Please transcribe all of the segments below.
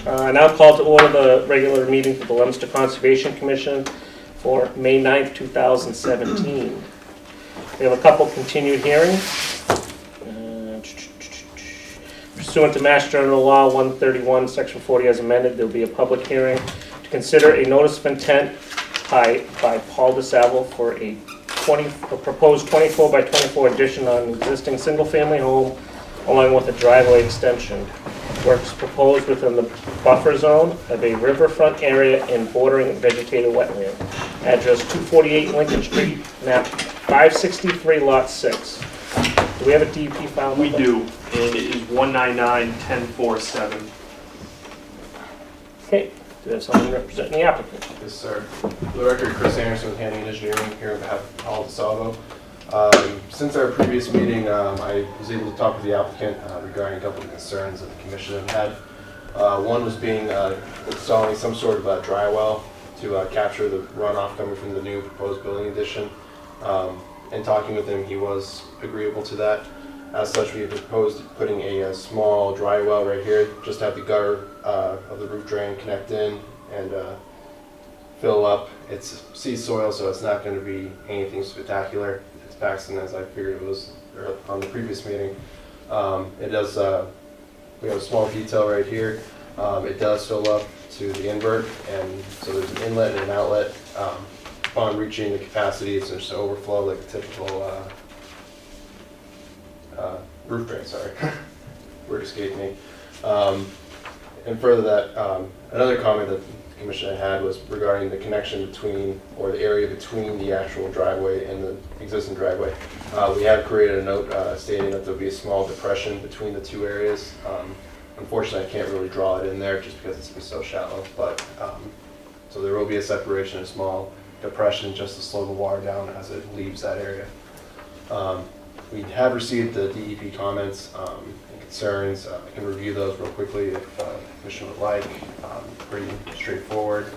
Now call to order the regular meeting for the Leominster Conservation Commission for May 9th, 2017. We have a couple continued hearings. Pursuant to Mass General Law 131, Section 40 as amended, there will be a public hearing to consider a notice of intent by Paul DeSaville for a proposed 24 by 24 addition on an existing single-family home along with a driveway extension. Works proposed within the buffer zone of a riverfront area and bordering vegetated wetland. Address 248 Lincoln Street, map 563, lot 6. Do we have a DEP file? We do, and it is 199-1047. Okay, do we have someone representing the applicant? Yes, sir. For the record, Chris Anderson with Handling Engineering here on behalf of Paul DeSalvo. Since our previous meeting, I was able to talk with the applicant regarding a couple of concerns that the commission had. One was installing some sort of a dry well to capture the runoff coming from the new proposed building addition. And talking with him, he was agreeable to that. As such, we have proposed putting a small dry well right here, just have the gutter of the roof drain connect in and fill up. It's sea soil, so it's not going to be anything spectacular. It's Paxton, as I figured it was on the previous meeting. It does. We have a small detail right here. It does fill up to the invert, and so there's an inlet and an outlet. Upon reaching the capacity, it's just an overflow like a typical roof drain. Sorry, word escaped me. And further that, another comment that the commission had was regarding the connection between, or the area between the actual driveway and the existing driveway. We have created a note stating that there'll be a small depression between the two areas. Unfortunately, I can't really draw it in there just because it's so shallow, but so there will be a separation, a small depression just to slow the water down as it leaves that area. We have received the DEP comments and concerns. I can review those real quickly if the commission would like. Pretty straightforward.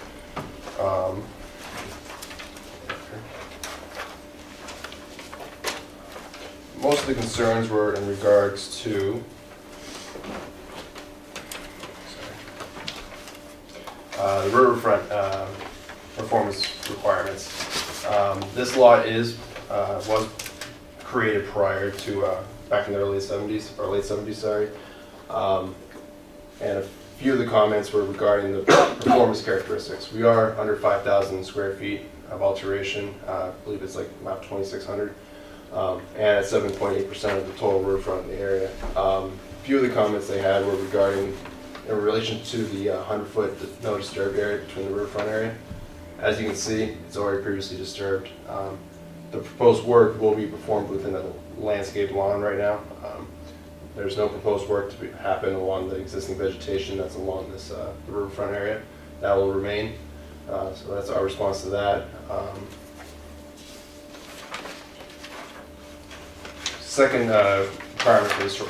Most of the concerns were in regards to the riverfront performance requirements. This lot was created prior to back in the early 70s, or late 70s, sorry. And a few of the comments were regarding the performance characteristics. We are under 5,000 square feet of alteration. I believe it's like about 2,600. And at 7.8% of the total riverfront in the area. A few of the comments they had were regarding in relation to the 100-foot no disturb area between the riverfront area. As you can see, it's already previously disturbed. The proposed work will be performed within a landscaped lawn right now. There's no proposed work to happen along the existing vegetation that's along this the riverfront area. That will remain. So that's our response to that. Second requirement for this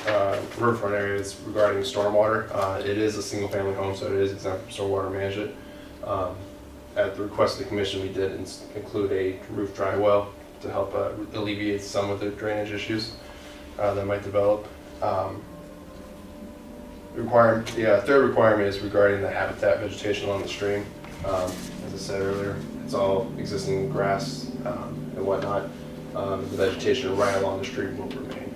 riverfront area is regarding stormwater. It is a single-family home, so it is exempt from stormwater management. At the request of the commission, we did include a roof dry well to help alleviate some of the drainage issues that might develop. The third requirement is regarding the habitat vegetation along the stream. As I said earlier, it's all existing grass and whatnot. The vegetation right along the stream will remain.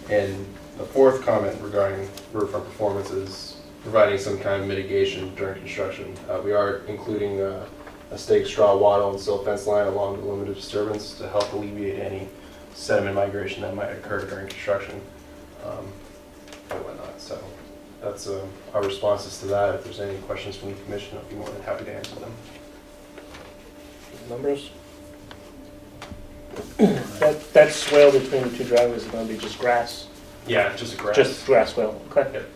And the fourth comment regarding riverfront performance is providing some kind of mitigation during construction. We are including a staked straw wattle and silt fence line along the limit of disturbance to help alleviate any sediment migration that might occur during construction and whatnot. So that's our responses to that. If there's any questions from the commission, I'd be more than happy to answer them. Numbers? That swale between the two driveways is going to be just grass? Yeah, just a grass. Just grass swale, okay. Yep.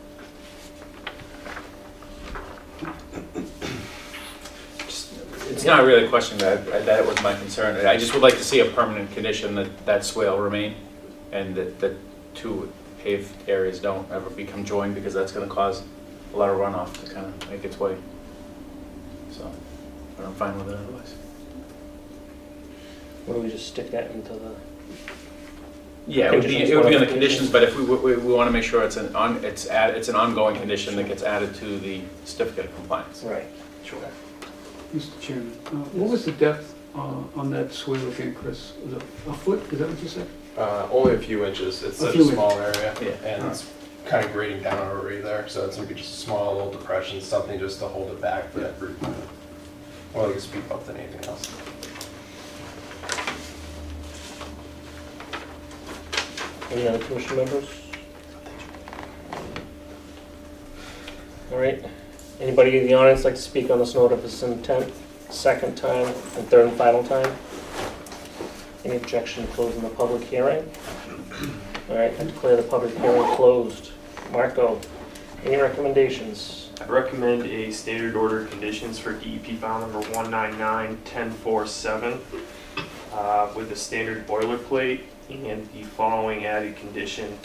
It's not really a question that was my concern. I just would like to see a permanent condition that swale remain and that the two paved areas don't ever become joined, because that's going to cause a lot of runoff to kind of make its way. So, but I'm fine with it otherwise. Why don't we just stick that into Yeah, it would be Conditions, on one the of the conditions, but if we want to make sure it's an ongoing condition that gets added to the certificate of compliance. Right. Sure. Mr. Chairman, what was the depth on that swale again, Chris? Was it a foot? Is that what you said? Only a few inches. It's A such few a small area, Yeah. and it's kind of grading down already there, so it's maybe just a small little depression, something just to hold it back for that root. More like a speed bump than anything else. Any other commission members? All right. Anybody in the audience like to speak on this notice of intent, second time and third and final time? Any objection to closing the public hearing? All right, I declare the public hearing closed. Marco, any recommendations? I recommend a standard order of conditions for DEP file number 199-1047 with the standard boilerplate and the following added condition.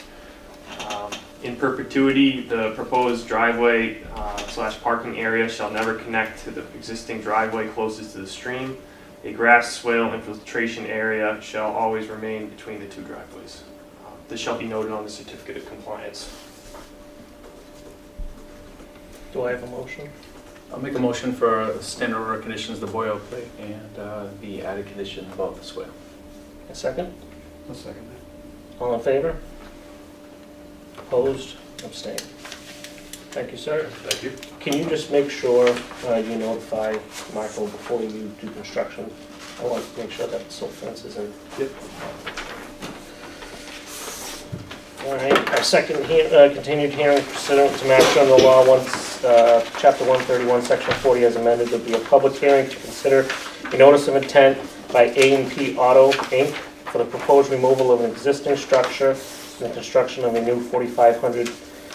In perpetuity, the proposed driveway slash parking area shall never connect to the existing driveway closest to the stream. A grass swale infiltration area shall always remain between the two driveways. This shall be noted on the certificate of compliance. Do I have a motion? I'll make a motion for standard order of conditions, the boilerplate, and the added condition about the swale. A second? I'll second that. All in favor? Opposed? Abstained. Thank you, sir. Thank you. Can you just make sure you notify Marco before you do construction? I want to make sure that silt fence is in. Yep. All right, our second continued hearing pursuant to Mass General Law, Chapter 131, Section 40 as amended, there'll be a public hearing to consider a notice of intent by A&P Auto, Inc. for the proposed removal of an existing structure and the construction of a new 4,500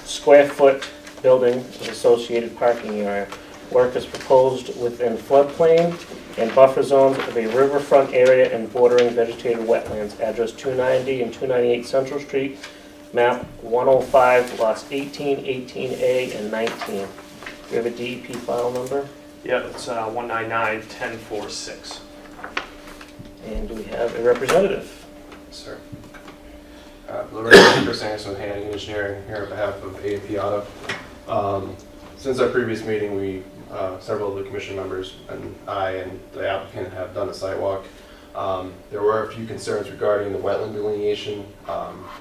square foot building with associated parking area. Work is proposed within floodplain and buffer zones of a riverfront area and bordering vegetated wetlands. Address 290 and 298 Central Street, map 105, lots 18, 18A, and 19. We have a DEP file number, Yeah, it's 199-1046. and do we have a representative? Sir. Chris Anderson with Hanning Engineering here on behalf of A&P Auto. Since our previous meeting, several of the commission members and I and the applicant have done a site walk. There were a few concerns regarding the wetland delineation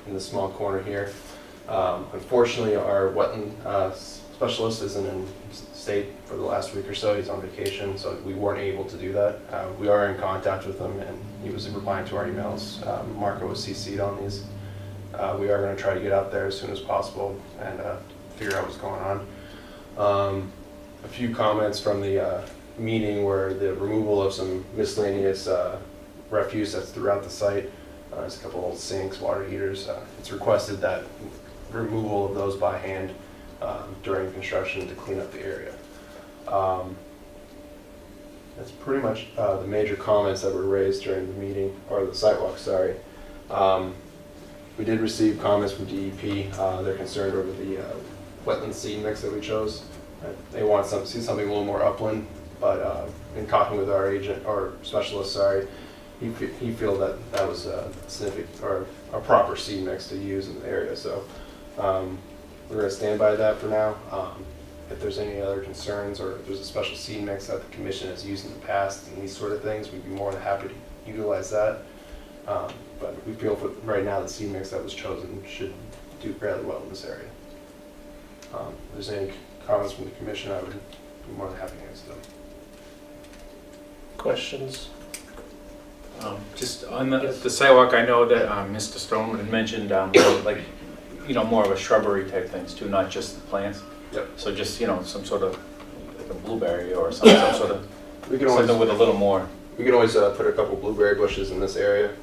in the small corner here. Unfortunately, our wetland specialist isn't in state for the last week or so. He's on vacation, so we weren't able to do that. We are in contact with him, and he was replying to our emails. Marco was CC'd on these. We are going to try to get out there as soon as possible and figure out what's going on. A few comments from the meeting were the removal of some miscellaneous refuse that's throughout the site. There's a couple old sinks, water heaters. It's requested that removal of those by hand during construction to clean up the area. That's pretty much the major comments that were raised during the meeting, or the sidewalk, sorry. We did receive comments from DEP. They're concerned over the wetland seed mix that we chose. They want to see something a little more upland, but in talking with our agent, or specialist, sorry, he feel that that was a significant or a proper seed mix to use in the area. So we're going to stand by that for now. If there's any other concerns, or if there's a special seed mix that the commission has used in the past and these sort of things, we'd be more than happy to utilize that. But we feel for right now the seed mix that was chosen should do fairly well in this area. If there's any comments from the commission, I would be more than happy to answer them. Questions? Just on the sidewalk, I know that Mr. Stone had mentioned more of a shrubbery type things too, not just the plants. Yep. So just, some sort of like a blueberry or some sort of We can always something with a little more. put a couple blueberry bushes in this area.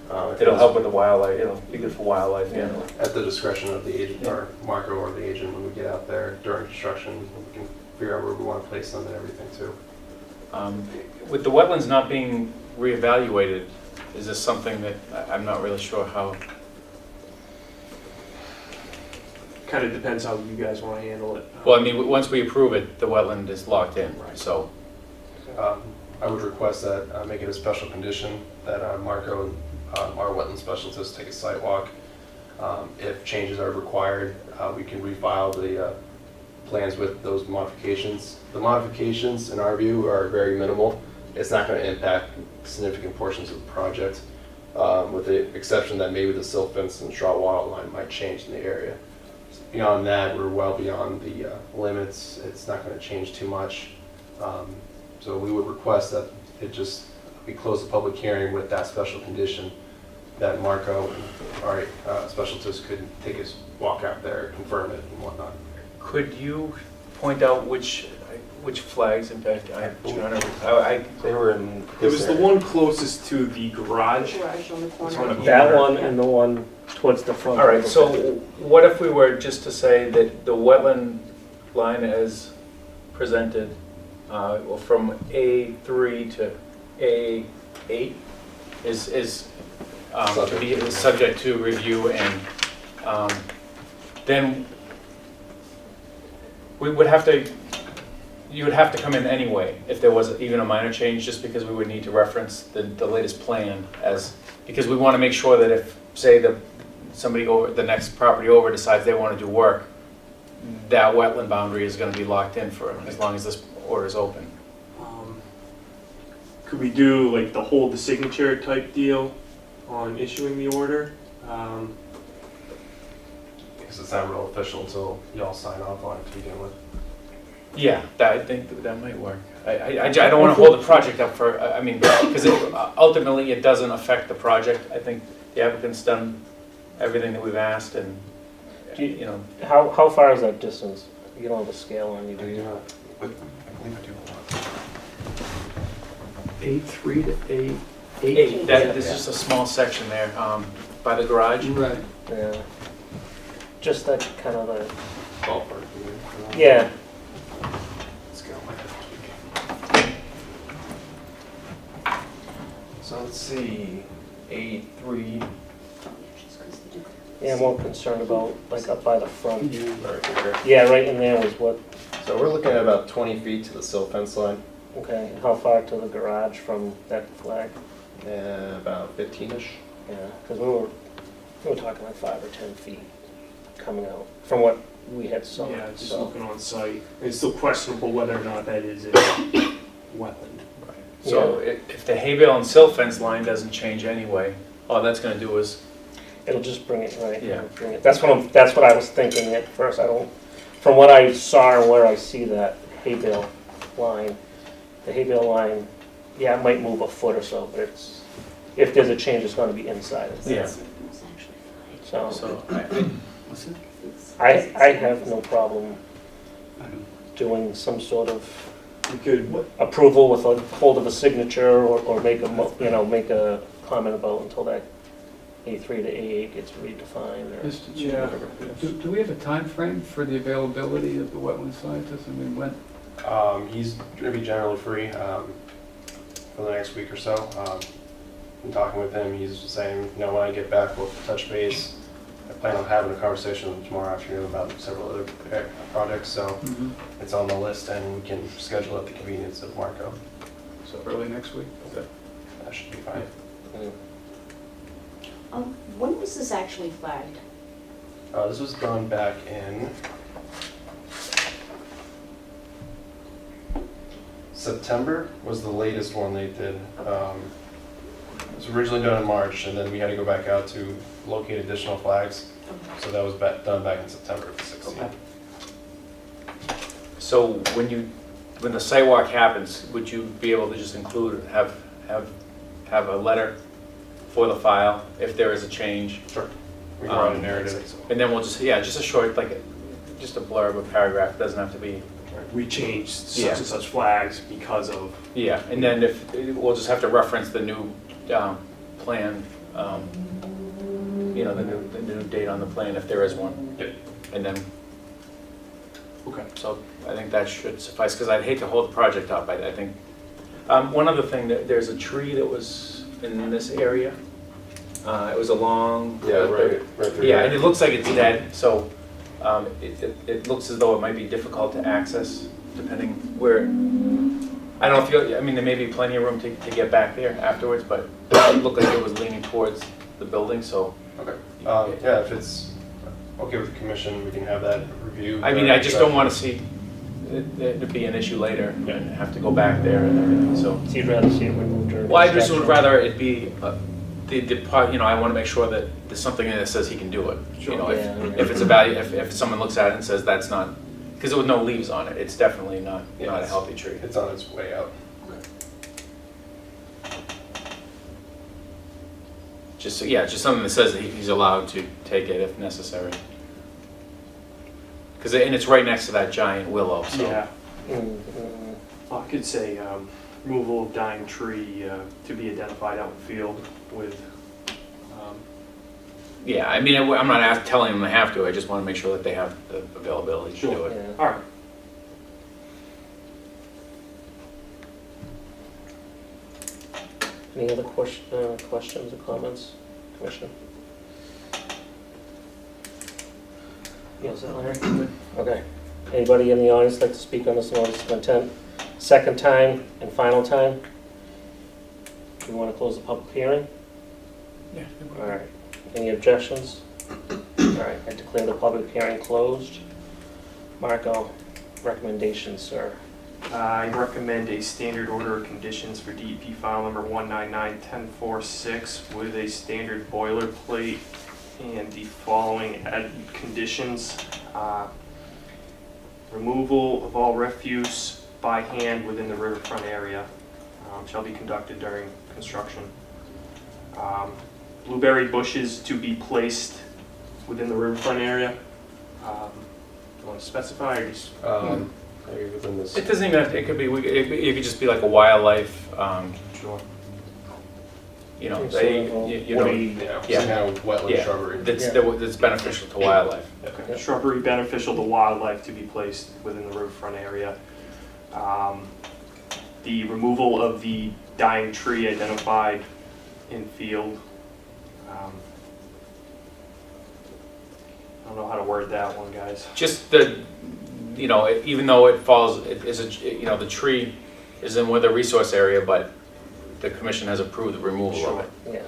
It'll help with the wildlife. It'll be good for wildlife. Yeah. At the discretion of the agent, or Marco or the agent, when we get out there during construction, we can figure out where we want to place them and everything too. With the wetlands not being reevaluated, is this something that I'm not really sure how? Kind of depends how you guys want to handle it. Well, I mean, once we approve it, the wetland is locked in, Right. so. I would request that make it a special condition that Marco and our wetland specialist take a site walk If changes are required, we can refile the plans with those modifications. The modifications, in our view, are very minimal. It's not going to impact significant portions of the project, with the exception that maybe the silt fence and straw water line might change in the area. Beyond that, we're well beyond the limits. It's not going to change too much. So we would request that we close the public hearing with that special condition, that Marco and our specialist could take his walk out there, confirm it and whatnot. Could you point out which flags impact? They were in. It was the one closest to the garage. Garage on the It's one corner. of That one and the one towards the front. All right, so what if we were just to say that the wetland line as presented, from A3 to A8 is subject to review, and then you would have to come in anyway if there was even a minor change, just because we would need to reference the latest plan because we want to make sure that if, say, the next property over decides they want to do work, that wetland boundary is going to be locked in for as long as this order is open. Could we do like the hold the signature type deal on issuing the order? Because it's not real official until y'all sign off on it to begin with. Yeah, I think that might work. I don't want to hold the project up for, because ultimately it doesn't affect the project. I think the applicant's done everything that we've asked, and, you know. How far is that distance? You don't have a scale on you, do you? I believe I do. A3 to A8? There's just a small section there, by the garage. Right. Yeah. Just that kind of the, Ballpark. yeah. Let's go. So let's see, A3. Yeah, I'm more concerned about like up by the front. Yeah. Right here. Yeah, right in there was what, So we're looking at about 20 feet to the silt fence line, okay, how far to the garage from that flag? and about 15-ish. Yeah, because we were talking like 5 or 10 feet coming out from what we had saw. Yeah, just so. looking on site. It's still questionable whether or not that is a wetland. So if the hay bale and silt fence line doesn't change anyway, all that's going to do is, It'll just bring it right. Yeah. Bring it. That's what I was thinking at first. From what I saw and where I see that hay bale line, the hay bale line, yeah, it might move a foot or so, but if there's a change, it's going to be inside of there. yeah. So So What's it? I have no problem I don't. doing some sort of We could, approval with a hold of a signature or make a comment about until that A3 to A8 gets redefined. Or, Mr. Chair, do we have a time frame for the availability of the wetland scientist? I mean, when? He's going to be generally free for the next week or so. Been talking with him. He's saying, when I get back, we'll touch base. I plan on having a conversation with him tomorrow afternoon about several other projects, so it's on the list, and we can schedule at the convenience of Marco. So early next week? That should be fine. When was this actually flagged? This was done back in September was the latest one they did. It was originally done in March, and then we had to go back out to locate additional flags. So that was done back in September of 16. Okay. So when the site walk happens, would you be able to just have a letter for the file if there is a change? Sure. We can write a narrative. And then we'll just a short, just a blurb, a paragraph, doesn't have to be. we changed such Yeah. and such flags because of, Yeah, and then we'll just have to reference the new plan, the new date on the plan if there is one. Yep. And then, okay. so I think that should suffice, because I'd hate to hold the project up. I think, one other thing, there's a tree that was in this area. It was along. Yeah, right through Yeah, there. and it looks like it's dead, so it looks as though it might be difficult to access, depending where, I don't know if there may be plenty of room to get back there afterwards, but it looked like it was leaning towards the building, so Okay. Yeah, if it's okay with the commission, we can have that review. I mean, I just don't want to see it be an issue later and have to go back there and everything, so. So you'd rather see it removed or? Well, I just would rather it be, I want to make sure that there's something in it that says he can do it. You know, if it's a value, if someone looks at it and says that's not, because with no leaves on it, it's definitely not a healthy tree. It's on its way out. Just something that says that he's allowed to take it if necessary. And it's right next to that giant willow, so. Yeah, Mm, I could say removal of dying tree to be identified out in field with, Yeah, I mean, I'm not telling them they have to, I just want to make sure that they have the availability to do Sure. it. yeah. all right. Any other questions or comments, Commissioner? Yes, Larry? Okay. Anybody in the audience like to speak on this notice of intent? Second time and final time? Do you want to close the public hearing? Yeah. All right. Any objections? All right, I declare the public hearing closed. Marco, recommendations, sir. I recommend a standard order of conditions for DEP file number 1991046 with a standard boilerplate and the following added conditions. Removal of all refuse by hand within the riverfront area shall be conducted during construction. Blueberry bushes to be placed within the riverfront area. Do you want to specify or just? Maybe within this. It doesn't even have to, it could just be like a wildlife, Sure. you know, So, you know, Yeah, some kind of wetland Yeah. shrubbery. that's beneficial to wildlife. Okay. Shrubbery beneficial to wildlife to be placed within the riverfront area. The removal of the dying tree identified in field. I don't know how to word that one, guys. Just even though it falls, it is the tree is in with a resource area, but the commission has approved the removal of it. Yeah.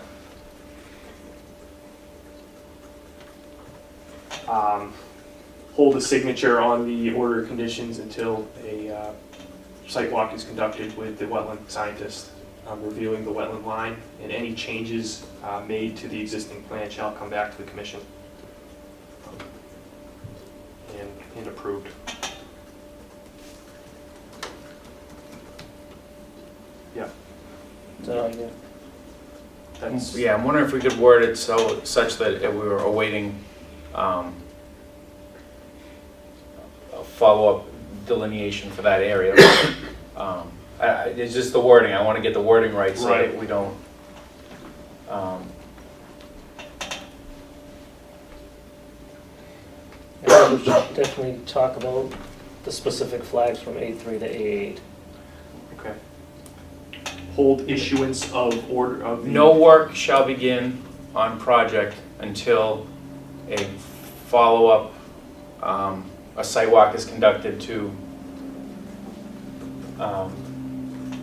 Hold a signature on the order of conditions until a site walk is conducted with the wetland scientist reviewing the wetland line, and any changes made to the existing plan shall come back to the commission and approved. Yeah, So, yeah. that's, Yeah, I'm wondering if we could word it such that we were awaiting a follow-up delineation for that area. It's just the wording, I want to get the wording right so that Right. we don't. Yeah, we should definitely talk about the specific flags from A3 to A8. okay. Hold issuance of order of the. No work shall begin on project until a follow-up, a site walk is conducted to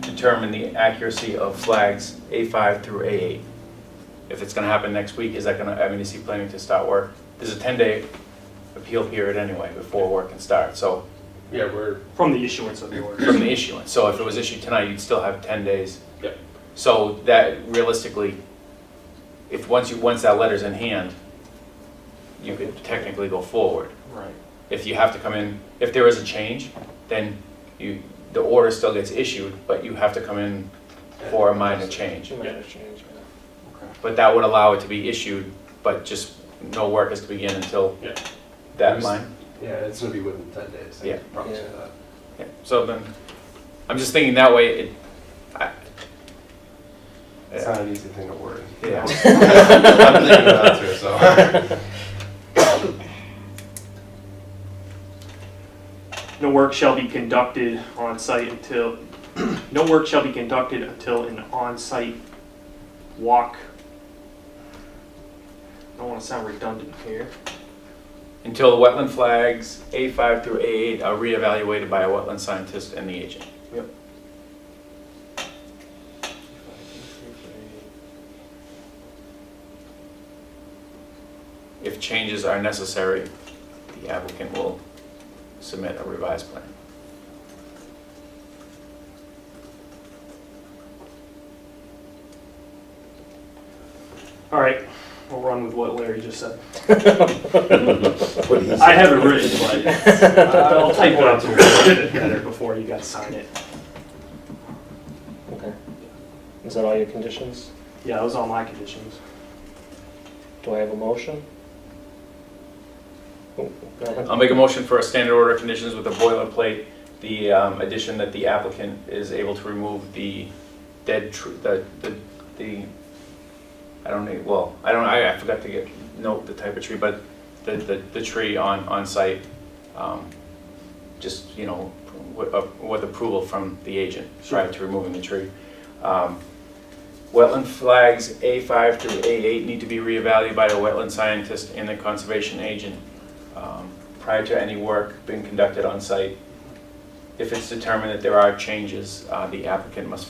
determine the accuracy of flags A5 through A8. If it's gonna happen next week, is he planning to start work? There's a 10-day appeal period anyway before work can start, so, Yeah, we're, From the issuance of the order. from the issuance. So if it was issued tonight, you'd still have 10 days. Yep. So that realistically, if once that letter's in hand, you could technically go forward. Right. If you have to come in, if there is a change, then the order still gets issued, but you have to come in for a minor change. Too much change. Okay. But that would allow it to be issued, but just no work is to begin until Yeah. that line. yeah, it's gonna be within 10 days. I Yeah. can promise you Yeah. that. Yeah. So then, I'm just thinking that way, It's not an easy thing to word. Yeah. I'm thinking about it too, so. No work shall be conducted on site until, no work shall be conducted until an on-site walk. I don't want to sound redundant here. until the wetland flags A5 through A8 are reevaluated by a wetland scientist and the agent. Yep. if changes are necessary, the applicant will submit a revised plan. All right, we'll run with what Larry just said. What he said. I have it written, but I'll type it up to get it better before you guys sign it. Okay. Is that all your conditions? Yeah, those are all my conditions. Do I have a motion? Oh, go ahead. I'll make a motion for a standard order of conditions with a boilerplate, the addition that the applicant is able to remove the dead tree, I forgot to note the type of tree, but the tree on site, just, you know, with approval from the agent prior to removing the tree. Wetland flags A5 through A8 need to be reevaluated by a wetland scientist and the conservation agent prior to any work being conducted on site. If it's determined that there are changes, the applicant must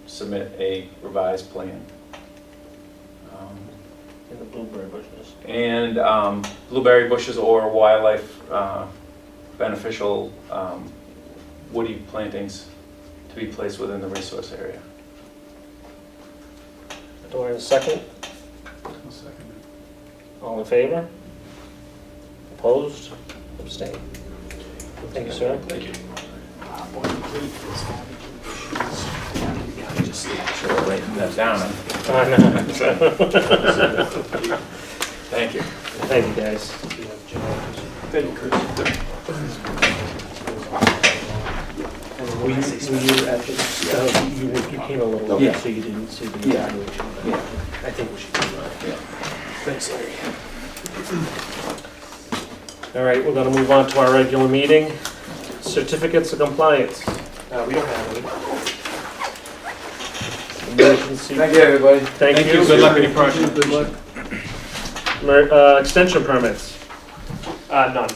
submit a revised plan. In the blueberry bushes. And blueberry bushes or wildlife beneficial woody plantings to be placed within the resource area. Do I have a second? I'll second it. All in favor? Opposed? Abstained? Thank you, sir. Thank you. Should have written that down. Thank you. Thank you, guys. Thank you, Chris. Were you at the, you came a little late, Yeah. so you didn't see the Yeah. evaluation. Yeah. I think we should do that. Thanks, Larry. All right, we're gonna move on to our regular meeting. Certificates of compliance. We don't have any. Emergency. Thank you, everybody. Thank you. Good luck with your project. Good luck. Extension permits. None.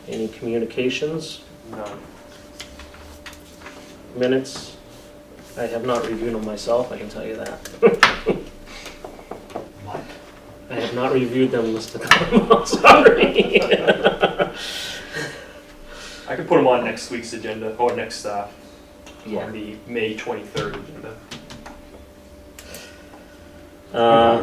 Any communications? None. Minutes? I have not reviewed them myself, I can tell you that. I have not reviewed them, Mr. Conwell, sorry. I could put them on next week's agenda, or next, on Yeah. the May 23rd agenda. I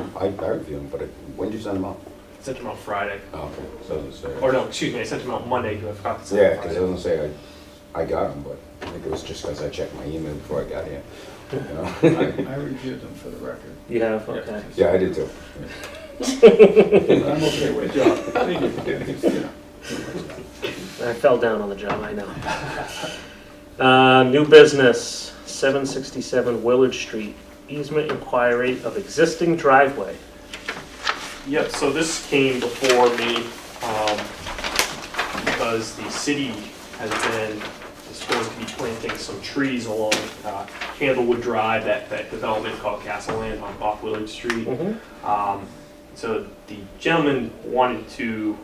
reviewed them, but when did you send them out? I sent them out Friday. Oh, okay, so it doesn't say. Or no, excuse me, I sent them out Monday because I forgot to send Yeah, them because it Friday. doesn't say I got them, but I think it was just because I checked my email before I got here. You know? I reviewed them for the record. You have, okay. Yeah, I did too. I'm okay with it. Thank you. I fell down on the job, I know. New business, 767 Willard Street, easement inquiry of existing driveway. Yep, so this came before me because the city has been supposed to be planting some trees along Candlewood Drive, that development called Castle Land off Willard Street. So the gentleman wanted to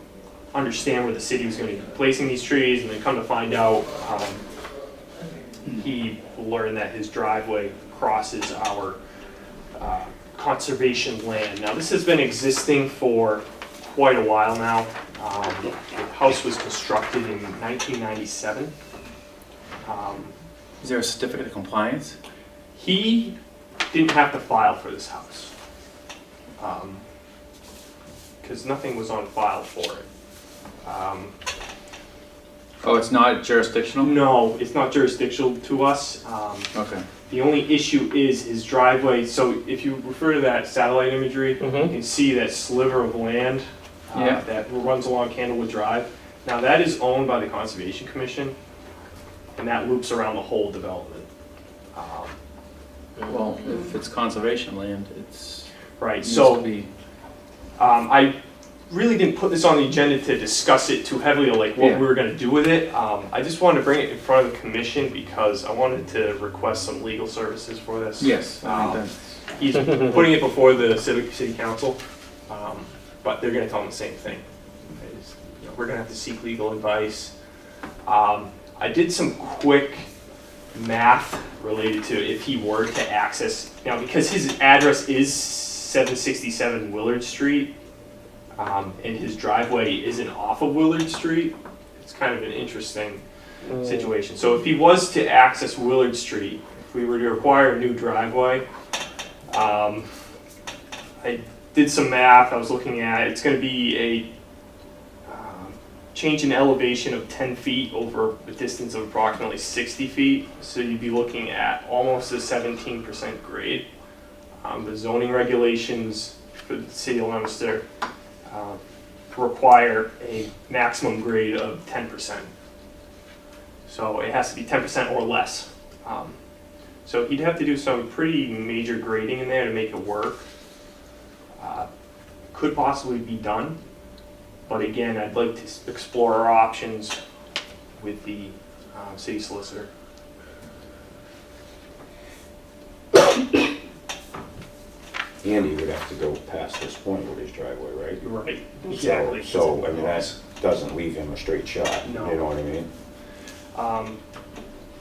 understand where the city was going to be placing these trees, and then come to find out, he learned that his driveway crosses our conservation land. Now, this has been existing for quite a while now. The house was constructed in 1997. Is there a certificate of compliance? He didn't have to file for this house because nothing was on file for it. Oh, it's not jurisdictional? No, it's not jurisdictional to us. Okay. The only issue is his driveway. So if you refer to that satellite imagery, you can see that sliver of land Yeah. that runs along Candlewood Drive. Now that is owned by the Conservation Commission, and that loops around the whole development. Well, if it's conservation land, it's Right, needs so to be. I really didn't put this on the agenda to discuss it too heavily, like what Yeah. we were going to do with it. I just wanted to bring it in front of the commission because I wanted to request some legal services for this. Yes, I think that's. He's putting it before the city council, but they're gonna tell him the same thing. We're gonna have to seek legal advice. I did some quick math related to if he were to access, because his address is 767 Willard Street, and his driveway isn't off of Willard Street. It's kind of an interesting situation. So if he was to access Willard Street, if we were to require a new driveway, I did some math, I was looking at, it's gonna be a change in elevation of 10 feet over a distance of approximately 60 feet. So you'd be looking at almost a 17% grade. The zoning regulations for the city of Leominster require a maximum grade of 10%. So it has to be 10% or less. So he'd have to do some pretty major grading in there to make it work. Could possibly be done, but again, I'd like to explore our options with the city solicitor. Andy would have to go past this point with his driveway, right? Right, exactly. So, I mean, that doesn't leave him a straight shot, No. you know what I mean?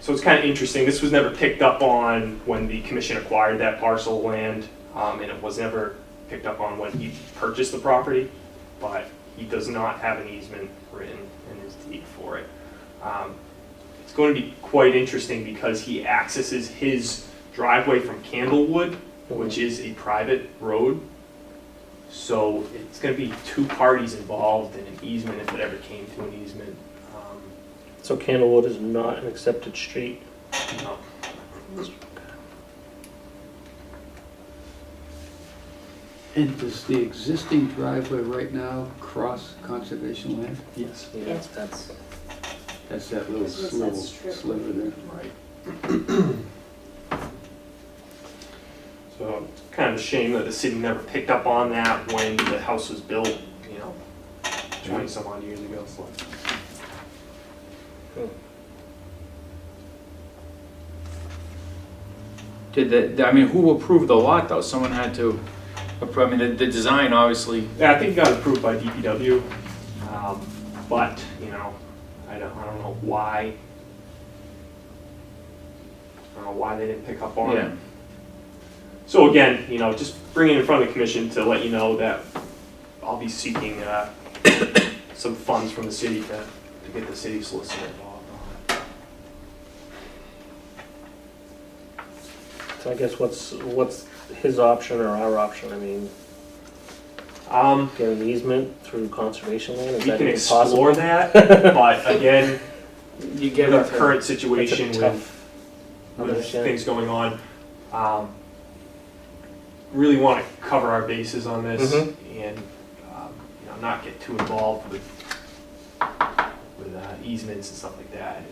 So it's kind of interesting. This was never picked up on when the commission acquired that parcel of land, and it was never picked up on when he purchased the property, but he does not have an easement written in his deed for it. It's going to be quite interesting because he accesses his driveway from Candlewood, which is a private road. So it's going to be two parties involved in an easement if it ever came to an easement. So Candlewood is not an accepted street. No. And does the existing driveway right now cross conservation land? Yes. Yes, that's, That's that little This was that strip. sliver there. Right. So it's kind of a shame that the city never picked up on that when the house was built, 20 some odd years ago. So. Who approved the lot though? Someone had to approve, I mean, the design obviously, Yeah, I think it got approved by DPW, but I don't know why. I don't know why they didn't pick up on yeah. it. So again, just bring it in front of the commission to let you know that I'll be seeking some funds from the city to get the city solicitor involved on it. So I guess what's his option or our option? I mean, get an easement through conservation land? Is We that can even possible? explore that, but again, You get the into, current situation That's a with understand. things going on, really want to cover our bases on this Mhm. and not get too involved with easements and stuff like that.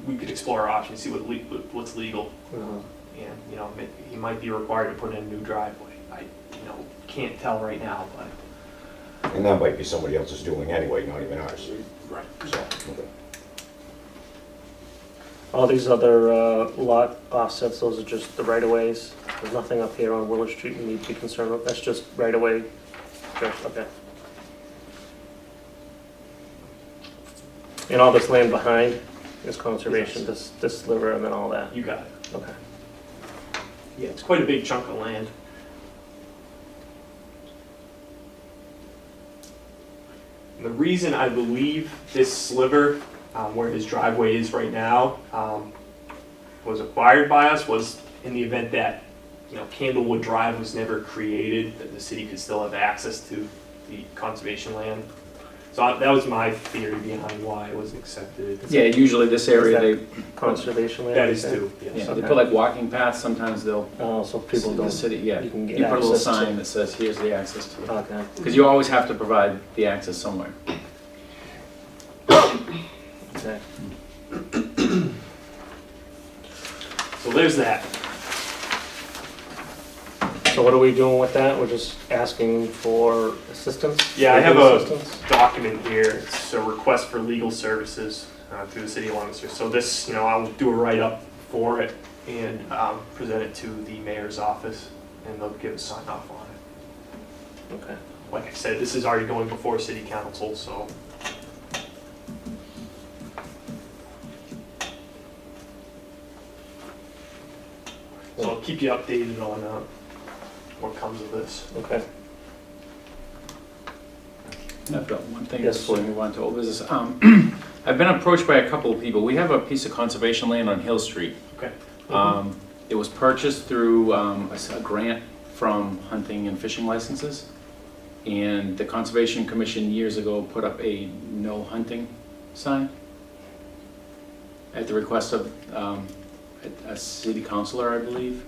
We could explore our options, see what's legal, Mhm. and he might be required to put in a new driveway. I can't tell right now, but And that might be somebody else's doing anyway, not even ours. right. So, okay. All these other lot offsets, those are just the right-of-ways. There's nothing up here on Willard Street we need to be concerned with. That's just right-of-way. Sure, okay. And all this land behind is conservation, this sliver and then all that. You got it. Okay. Yeah, it's quite a big chunk of land. And the reason I believe this sliver, where his driveway is right now, was acquired by us was in the event that, Candlewood Drive was never created, that the city could still have access to the conservation land. So that was my theory behind why it was accepted. yeah, usually this area, they, Conservation land? That you is say? too, yes. yeah, they Okay. put like walking paths, sometimes they'll, Oh, so people the don't, city, yeah. you can You get put a little access to. sign that says, here's the access to it. Okay. Because you always have to provide the access somewhere. Okay. So there's that. So what are we doing with that? We're just asking for assistance? Yeah, I have Legal a assistance? document here. It's a request for legal services through the city of Leominster. So this, I'll do a write-up for it and present it to the mayor's office, and they'll give a sign off on it. Okay. Like I said, this is already going before city council, so. So I'll keep you updated on what comes of this. Okay. I've got one thing Yes, before we sir. move on to old business. I've been approached by a couple of people. We have a piece of conservation land on Hill Street. Okay. It was purchased through a grant from hunting and fishing licenses. And the Conservation Commission years ago put up a no hunting sign at the request of a city councilor, I believe.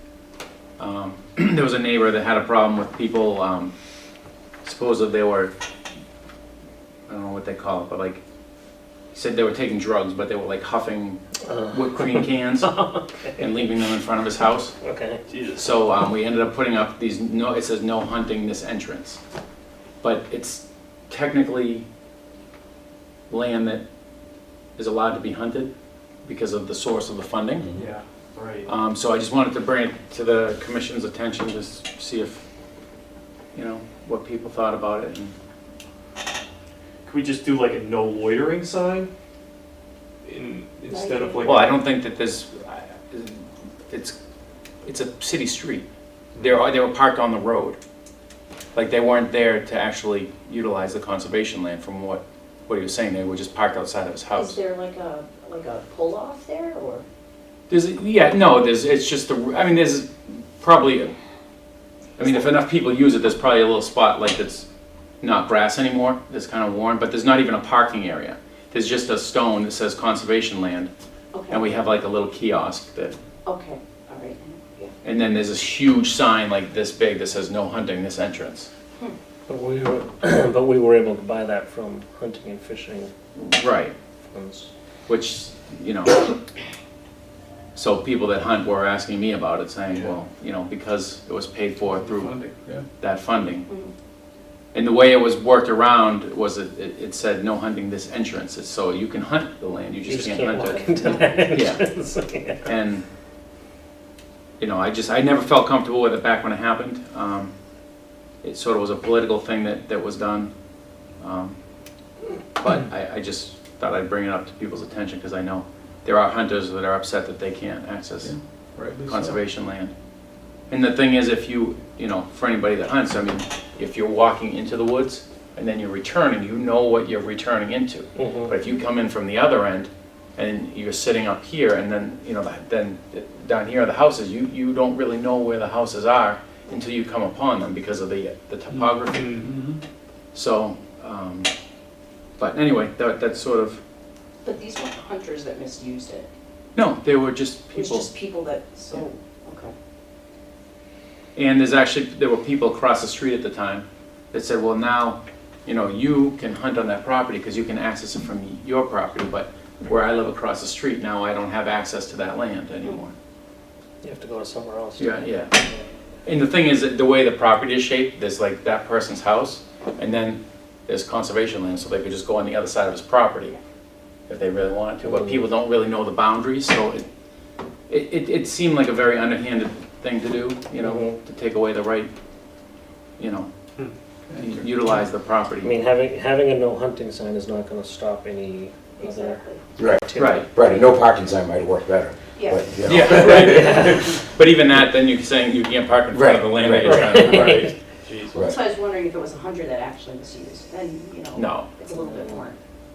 There was a neighbor that had a problem with people, supposedly they were, I don't know what they call it, but like, he said they were taking drugs, but they were like huffing whipped cream cans and leaving them in front of his house. Okay. Jesus. So we ended up putting up these, it says no hunting this entrance. But it's technically land that is allowed to be hunted because of the source of the funding. Yeah, right. So I just wanted to bring it to the commission's attention, just see if, you know, what people thought about it. And Could we just do like a no loitering sign? Instead of like. well, I don't think that there's, it's a city street. They were parked on the road. Like, they weren't there to actually utilize the conservation land from what he was saying. They were just parked outside of his Is house. there like a pull-off there, or? There's it's just there's probably, if enough people use it, there's probably a little spot like that's not grass anymore, that's kind of worn, but there's not even a parking area. There's just a stone that says conservation land, Okay. and we have like a little kiosk that, Okay, all right, yeah. and then there's this huge sign like this big that says no hunting this entrance. But we were able to buy that from hunting and fishing Right, funds. which, so people that hunt were asking me about it, saying, well, because it was paid for through Funding, yeah. that funding. Mhm. And the way it was worked around was it said no hunting this entrance. It's so you can hunt the land, you just can't hunt walk it. into that Yeah. entrance. Yeah. And, I never felt comfortable with it back when it happened. It sort of was a political thing that was done. But I just thought I'd bring it up to people's attention because I know there are hunters that are upset that they can't access Rightly so. conservation land. And the thing is, if you, for anybody that hunts, if you're walking into the woods and then you're returning, you know what you're returning into. Mhm. But if you come in from the other end and you're sitting up here and then, then down here are the houses, you don't really know where the houses are until you come upon them because of the topography. Mhm. So, but anyway, that's sort of, But these weren't hunters that misused it. no, they were just It was people. just people that, so, okay. And there were people across the street at the time that said, well, now, you can hunt on that property because you can access it from your property, but where I live across the street, now I don't have access to that land anymore. You have to go to somewhere else. Yeah. And the thing is that the way the property is shaped, there's like that person's house, and then there's conservation land, so they could just go on the other side of his property if they really wanted to, but people don't really know the boundaries, so it seemed like a very underhanded thing to do, to take away the right, utilize the I property. mean, having a no hunting sign is not gonna stop any other Exactly. Right, activity. right, a no parking sign might work better, Yeah. but, Yeah, right. But even that, then you're saying you can't park in front of the land that you're trying to Right. Jeez. That's why I was wondering if it was a hunter that actually misused, then, No. it's a little bit more.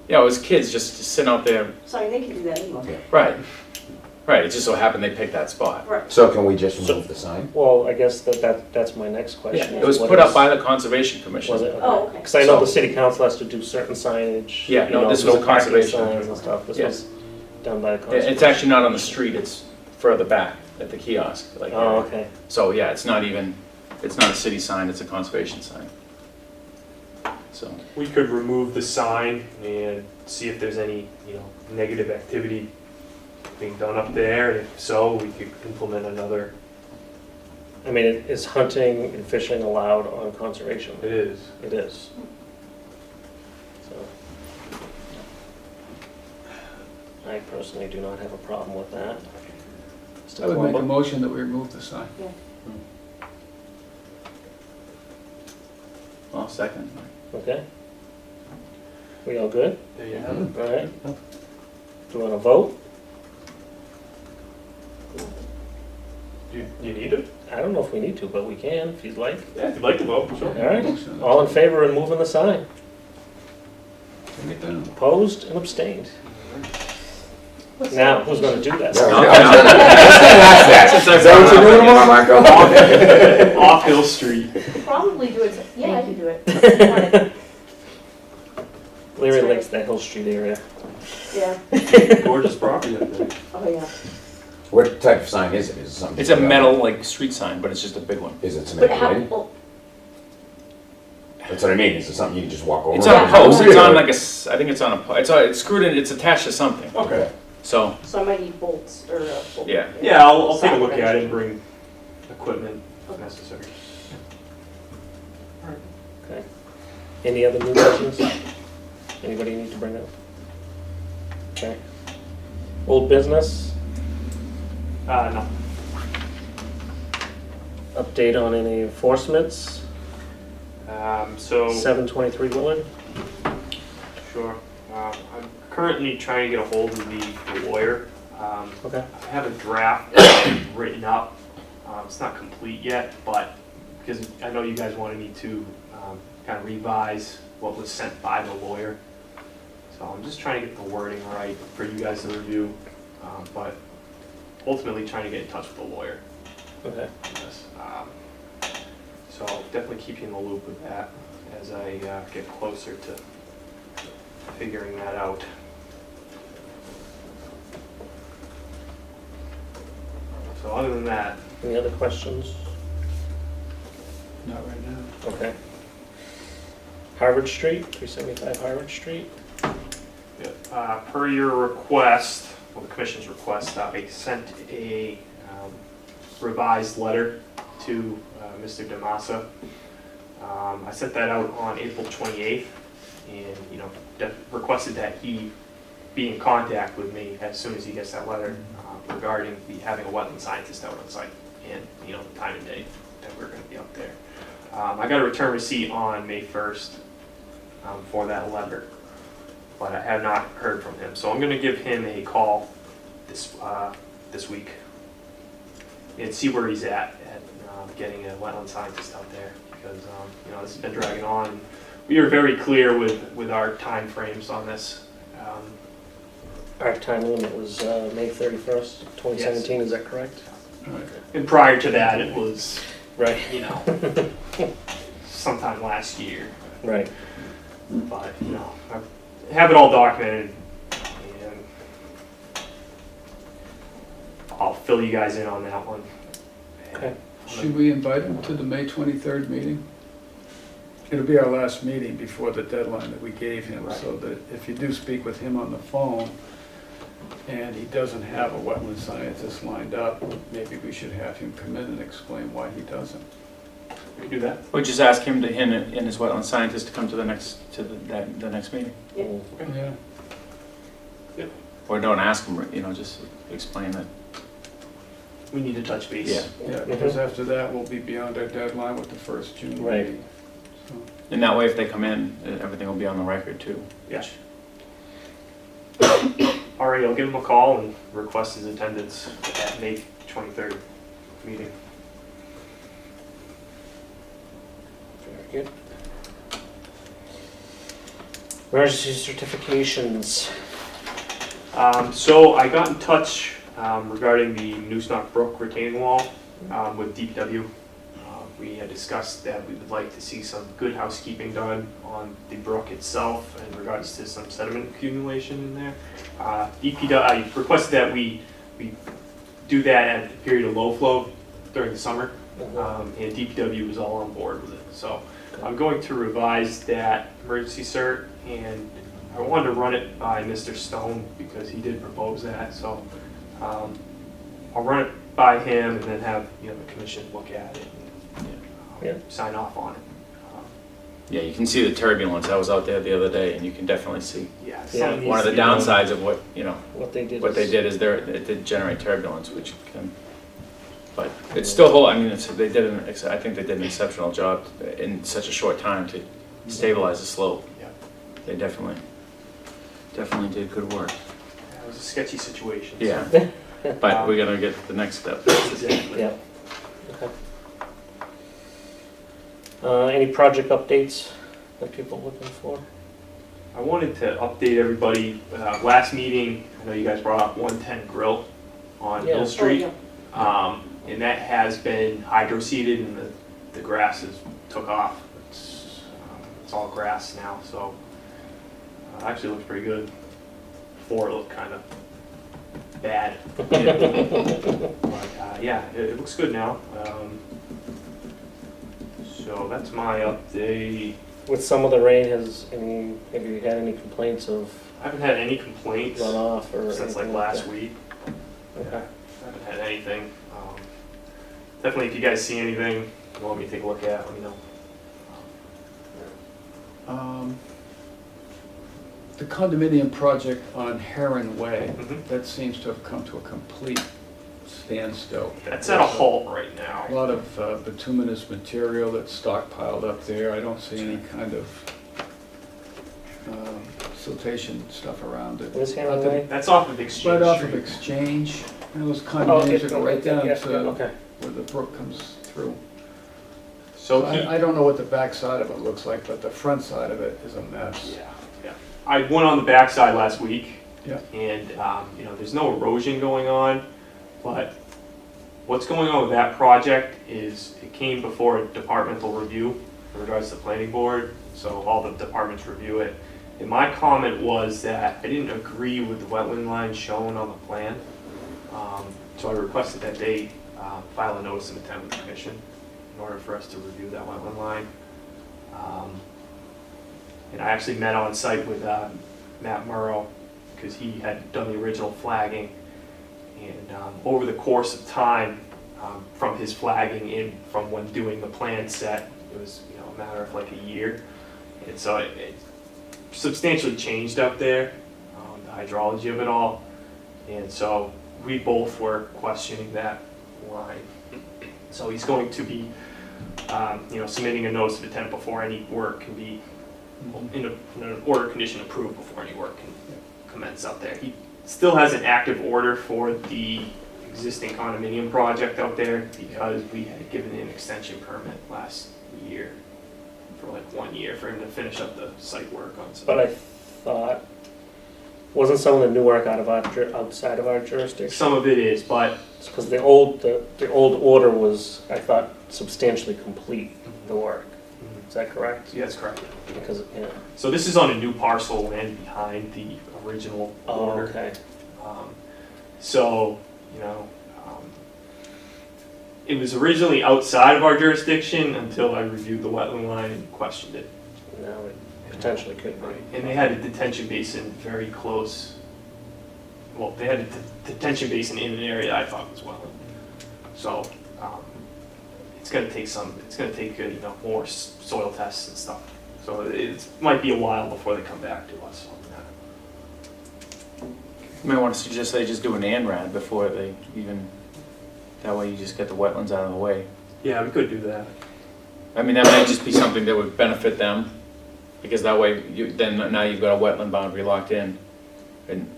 Yeah, it was kids just sitting out there, So, they can do that anyway. right. Right, it just so happened they picked that spot. Right. So can we just remove the sign? Well, I guess that's my next Yeah, question. it was What put up is- by the Conservation Commission. Was it? Oh, okay. Because I know the city council has to do certain signage. Yeah, no, this was no a parking conservation. signs and stuff. This Yeah. was done by the conservation. It's actually not on the street, it's further back at the kiosk. Like, Oh, okay. so yeah, it's not a city sign, it's a conservation sign. So, We could remove the sign and see if there's any, negative activity being done up there, and if so, we could implement another. I mean, is hunting and fishing allowed on conservation? It is. It is. So, I personally do not have a problem with that. Mr. I would make a Colombo? motion that we remove the sign. well, second. Okay. We all good? There you have it. All right. Do you want to vote? You need it? I don't know if we need to, but we can, if you'd like. Yeah, if you'd like to vote, sure. All right, all in favor of removing the sign? Take it down. Opposed and abstained. Now, who's gonna do that? Is that what you're doing tomorrow, Marco? Off Hill Street. Probably do it, yeah, I can do it. Larry likes that Hill Street area. Yeah, Gorgeous property up there. oh, yeah. What type of sign is it? Is it something? It's a metal, like, street sign, but it's just a big one. Is it But cement how, plated? well, That's what I mean, is it something you can just walk over? It's on a post, it's on like I think it's on a, it's screwed in, it's attached to something, Okay. so, so I might need bolts or a bolt. Yeah. Yeah, I'll take a look at it and bring equipment if necessary. Okay. Any other new business? Anybody need to bring up? Okay. Old business, No. update on any enforcements, So, 723 Willard. sure. I'm currently trying to get a hold of the lawyer. Okay. I have a draft written up. It's not complete yet, but because I know you guys wanted me to kind of revise what was sent by the lawyer. So I'm just trying to get the wording right for you guys to review, but ultimately trying to get in touch with the lawyer. Okay. Yes. So I'll definitely keep you in the loop with that as I get closer to figuring that out. So other than that, Any other questions? Not right now. Okay. Harvard Street, 375 Harvard Street. per your request, well, the commission's request, I sent a revised letter to Mr. Damasa. I sent that out on April 28th, and requested that he be in contact with me as soon as he gets that letter regarding having a wetland scientist out on site and the time and day that we're going to be up there. I got a return receipt on May 1st for that letter, but I have not heard from him. So I'm going to give him a call this week and see where he's at getting a wetland scientist out there, because this has been dragging on. We are very clear with our time frames on this. Our time limit was May 31st, 2017, is that correct? And prior to that, it was, Right. sometime last year. Right. But, I have it all documented, and I'll fill you guys in on that one. Okay. Should we invite him to the May 23rd meeting? It'll be our last meeting before the deadline that we gave him, so that if you do speak with him on the phone and he doesn't have a wetland scientist lined up, maybe we should have him come in and explain why he doesn't. We can do that. we just ask him to, him and his wetland scientist to come to the next meeting. Yeah. Or don't ask him, just explain that. We need to touch base. Yeah. Yeah, because after that, we'll be beyond our deadline with the first June Right. meeting. So, And that way, if they come in, everything will be on the record too. Yeah. All right, I'll give him a call and request his attendance at May 23rd meeting. Very good. Emergency certifications. So I got in touch regarding the Newsnock Brook retaining wall with DPW. We had discussed that we would like to see some good housekeeping done on the brook itself in regards to some sediment accumulation in there. DPW, I requested that we do that at the period of low flow during the summer, and DPW was all on board with it. So I'm going to revise that emergency cert, and I wanted to run it by Mr. Stone because he did propose that. So I'll run it by him and then have the commission look at it and sign off on it. Yeah, you can see the turbulence. I was out there the other day, and you can definitely see. Yeah, Yeah. some One of the needs to be done. downsides of what What they did is it did generate turbulence, which can, but it's still whole, I think they did an exceptional job in such a short time to stabilize the slope. Yeah. They definitely did good work. It was a sketchy situation. Yeah. But we're gonna get the next step. Exactly. Yeah. Okay. Any project updates that people are looking for? I wanted to update everybody, last meeting, I know you guys brought up 110 Grill on Yeah. Hill Oh, Street. yeah. And that has been hydro seeded and the grass has took off. It's all grass now, so actually looks pretty good. Before it looked kind of bad. But yeah, it looks good now. So that's my update. With some of the rain, have you had any complaints of I haven't had any complaints runoff or since like anything last that? week. Okay. I haven't had anything. Definitely, if you guys see anything you want me to take a look at, let me know. The condominium project on Heron Way, Mhm. that seems to have come to a complete standstill. That's at a halt right A now. lot of bituminous material that's stockpiled up there. I don't see any kind of siltation stuff around it. Where's Heron Way? That's off of Exchange Right off of Street. Exchange, and those Oh, condominiums that okay. go right down Yeah, to okay. where the brook comes through. So I don't know what the back side of it looks like, but the front side of it is a mess. yeah. I went on the backside last week. Yeah. And, there's no erosion going on, but what's going on with that project is it came before a departmental review in regards to the planning board, so all the departments review it. And my comment was that I didn't agree with the wetland line shown on the plan. So I requested that they file a notice of intent with the commission in order for us to review that wetland line. And I actually met on site with Matt Murrow, because he had done the original flagging. And over the course of time, from his flagging and from when doing the plan set, it was a matter of like a year. And so it substantially changed up there, the hydrology of it all. And so we both were questioning that line. So he's going to be, submitting a notice of intent before any work can be, in an order condition approved before any work can commence out there. He still has an active order for the existing condominium project out there because we had given an extension permit last year for like 1 year for him to finish up the site work on some. But I thought, wasn't some of the new work outside of our jurisdiction? Some of it is, but Because the old order was, I thought, substantially complete, the work. Is that correct? yeah, that's correct. Because, yeah. So this is on a new parcel of land behind the original Oh, order. okay. So, it was originally outside of our jurisdiction until I reviewed the wetland line and questioned it. Now it potentially could be. And they had a detention basin very close. Well, they had a detention basin in an area I thought was wetland. So, it's gonna take more soil tests and stuff. So it might be a while before they come back to us on that. You might want to suggest they just do an ANRAD before they even, that way you just get the wetlands out of the way. Yeah, we could do that. I mean, that might just be something that would benefit them, because that way, now you've got a wetland boundary locked in, and,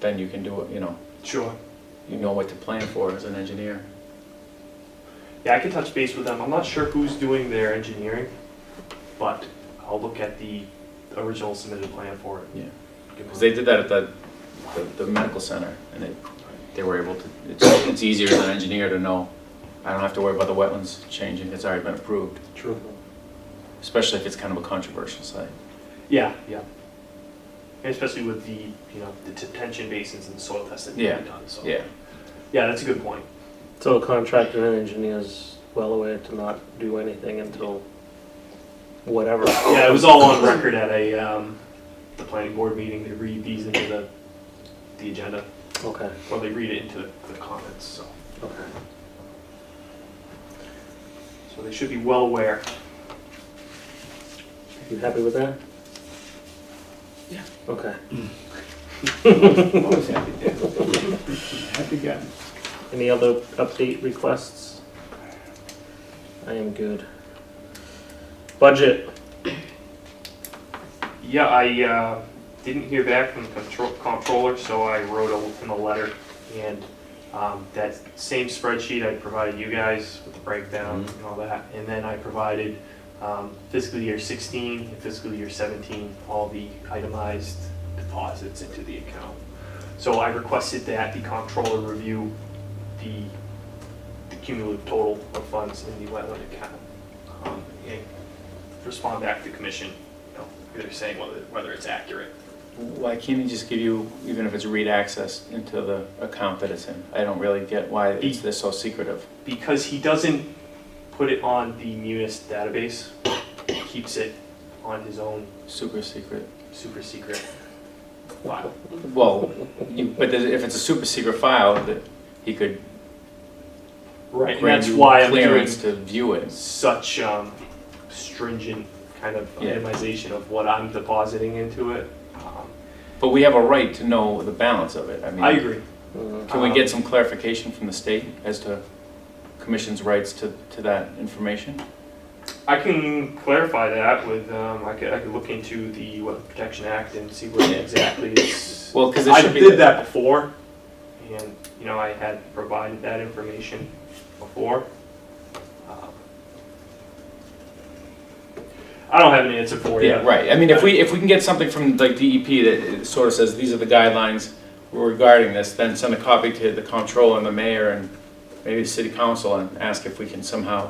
then you can do it, Sure. you know what to plan for as an engineer. Yeah, I can touch base with them. I'm not sure who's doing their engineering, but I'll look at the original submitted plan for it. Yeah. Because they did that at the medical center, and they were able to, it's easier as an engineer to know, I don't have to worry about the wetlands changing, it's already been approved, True. especially if it's kind of a controversial site. Yeah. And especially with the detention basins and the soil tests that need to be done, so. Yeah. Yeah, that's a good point. So a contractor and engineer's well aware to not do anything until whatever. Yeah, it was all on record at the planning board meeting. They read these into the agenda, Okay, or they read it into the comments, so. okay. So they should be well aware. You happy with that? Yeah. Okay. Always happy there. Happy guy. Any other update requests? I am good. Budget. Yeah, I didn't hear back from the comptroller, so I wrote him a letter And that same spreadsheet I provided you guys with the breakdown and all that. And then I provided fiscal year 16 and fiscal year 17, all the itemized deposits into the account. So I requested that the comptroller review the cumulative total of funds in the wetland account and respond back to the commission, either saying whether it's accurate. Why can't he just give you, even if it's read access into the account that it's in? I don't really get why they're so secretive. Because he doesn't put it on the Munis database, he keeps it on his own Super secret. super secret file. Well, but if it's a super secret file, that he could Right, and grant that's you why I'm doing clearance to view it. such stringent kind of Yeah. itemization of what I'm depositing into it. But we have a right to know the balance of it. I mean, I agree. Can we get some clarification from the state as to commission's rights to that information? I can clarify that with, I could look into the Wetland Protection Act and see what Yeah. exactly it's. Well, because it I should be. did that before, and, I had provided that information before. I don't have an answer for you. Yeah, right. I mean, if we can get something from like DEP that sort of says these are the guidelines regarding this, then send a copy to the comptroller and the mayor and maybe the city council and ask if we can somehow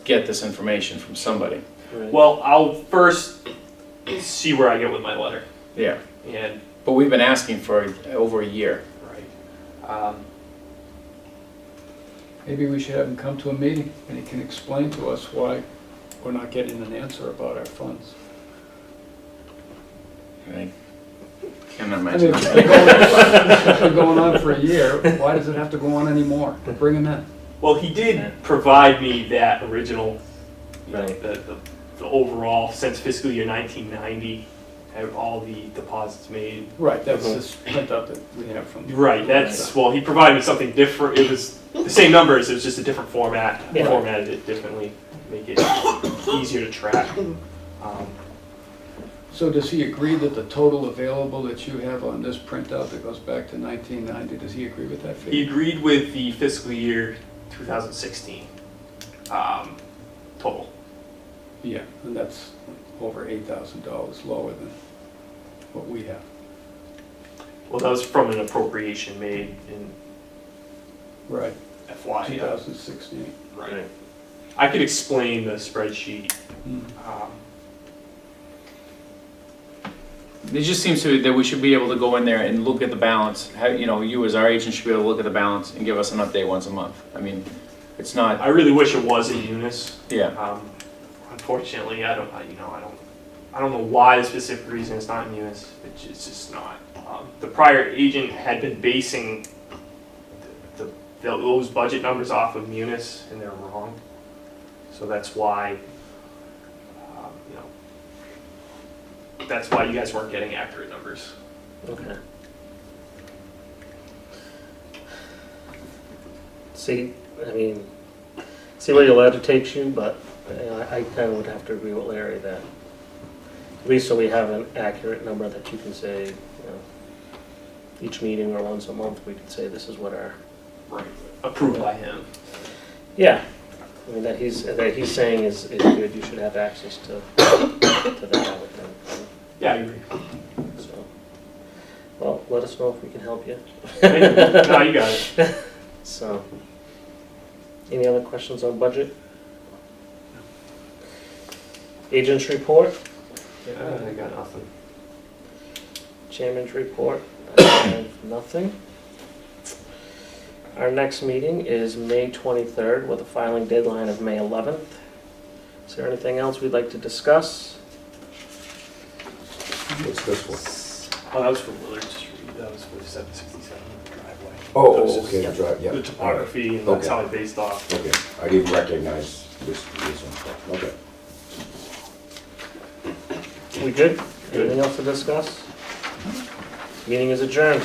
get this information from somebody. Right. Well, I'll first see where I get with my letter, Yeah. and, But we've been asking for over a year. right. Maybe we should have him come to a meeting and he can explain to us why we're not getting an answer about our funds. I can't I mean, imagine. it's been going on for a year, why does it have to go on anymore? Bring him in. Well, he did provide me that original, Right. the overall, since fiscal year 1990, all the deposits made. Right, that's this printout that we have from. Right, well, he provided me something different, it was the same numbers, it was just a different format. I Yeah. formatted it differently, make it easier to track. So does he agree that the total available that you have on this printout that goes back to 1990, does he agree with that He figure? agreed with the fiscal year 2016 total. Yeah, and that's over $8,000 lower than what we have. Well, that was from an appropriation made in Right, FY. 2016. Right. I could explain the spreadsheet. Hmm. It just seems to me that we should be able to go in there and look at the balance. You as our agent should be able to look at the balance and give us an update once a month. I mean, it's not, I really wish it was in Munis. yeah. Unfortunately, I don't know why the specific reason it's not in Munis. It's just not. The prior agent had been basing those budget numbers off of Munis, and they're wrong. So that's why, that's why you guys weren't getting accurate numbers. Okay. See where your letter takes you, but I kind of would have to agree with Larry that at least so we have an accurate number that you can say, each meeting or once a month, we could say this is what our, Right. Approved by him. yeah, I mean, that he's saying is good, you should have access to that, I would think. Yeah, I agree. So, well, let us know if we can help you. No, you got it. So, any other questions on budget? Agents report, I got nothing. chairman's report, I have nothing. Our next meeting is May 23rd with a filing deadline of May 11th. Is there anything else we'd like to discuss? What's this one? Oh, that was for Willard Street. That was for 767 driveway. Oh, That was just okay, the drive, yeah. The topography, and that's Okay. how I based off. Okay, I didn't recognize this one. Okay. We good? Anything else to discuss? Meeting is adjourned.